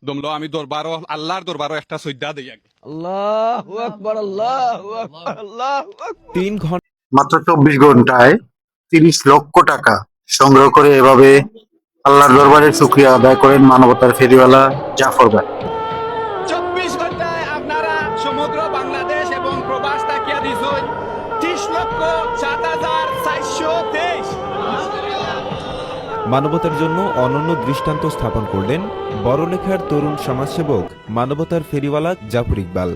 দমলো আমি দরবারও আল্লাহর দরবারও একটা সজ্জা দেই আগে। আল্লাহু আকবার, আল্লাহু আকবার, আল্লাহু আকবার। 3 ঘন্টা মাত্র 24 ঘন্টায় 30 লক্ষ টাকা সংগ্রহ করে এভাবে আল্লাহর দরবারে শুকরিয়া আদায় করেন মানবতার ফেরিওয়ালা জাফর ভাই। 24 ঘন্টায় আপনারা সমগ্র বাংলাদেশ এবং প্রবাস তাকিয়া দিছই 30,07,423। মানবতার জন্য অনন্য দৃষ্টান্ত স্থাপন করলেন বড়লেখার তরুণ সমাজসেবক মানবতার ফেরিওয়ালা জাফর ইকবাল।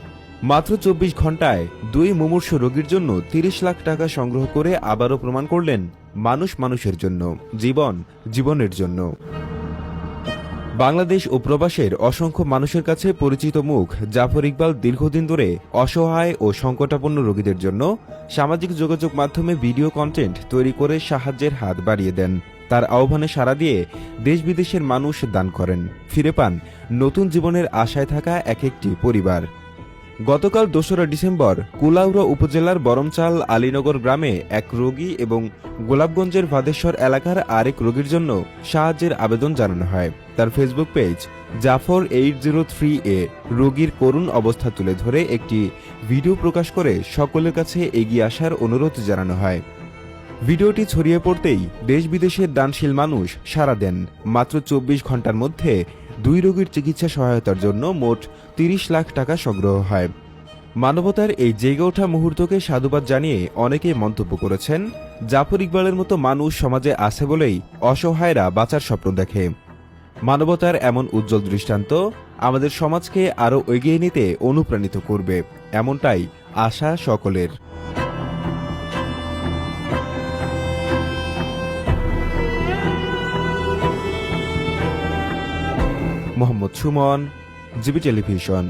মাত্র 24 ঘন্টায় 2 মুমূর্ষু রোগীর জন্য 30 লাখ টাকা সংগ্রহ করে আবারও প্রমাণ করলেন মানুষ মানুষের জন্য, জীবন জীবনের জন্য। বাংলাদেশ ও প্রবাসের অসংখ্য মানুষের কাছে পরিচিত মুখ জাফর ইকবাল দীর্ঘদিন ধরে অসহায় ও সংকটাপন্ন রোগীদের জন্য সামাজিক যোগাযোগ মাধ্যমে ভিডিও কন্টেন্ট তৈরি করে সাহায্যের হাত বাড়িয়ে দেন। তার আহ্বানে সাড়া দিয়ে দেশ বিদেশের মানুষ দান করেন, ফিরে পান নতুন জীবনের আশায় থাকা এক একটি পরিবার। গতকাল 2রা ডিসেম্বর কুলাউড়া উপজেলার বরমচাল আলীনগর গ্রামে এক রোগী এবং গোলাপগঞ্জের ভাদেশ্বর এলাকার আরেক রোগীর জন্য সাহায্যের আবেদন জানানো হয়। তার ফেসবুক পেজ জাফর 803A রোগীর করুণ অবস্থা তুলে ধরে একটি ভিডিও প্রকাশ করে সকলের কাছে এগিয়ে আসার অনুরোধ জানানো হয়। ভিডিওটি ছড়িয়ে পড়তেই দেশ বিদেশের দানশীল মানুষ সাড়া দেন। মাত্র 24 ঘন্টার মধ্যে 2 রোগীর চিকিৎসা সহায়তার জন্য মোট 30 লাখ টাকা সংগ্রহ হয়। মানবতার এই জেগে ওঠা মুহূর্তকে সাধুবাদ জানিয়ে অনেকেই মন্তব্য করেছেন, জাফর ইকবালের মতো মানুষ সমাজে আছে বলেই অসহায়রা বাঁচার স্বপ্ন দেখে। মানবতার এমন উজ্জ্বল দৃষ্টান্ত আমাদের সমাজকে আরও এগিয়ে নিতে অনুপ্রাণিত করবে, এমনটাই আশা সকলের। Mohammad Suman, GB television.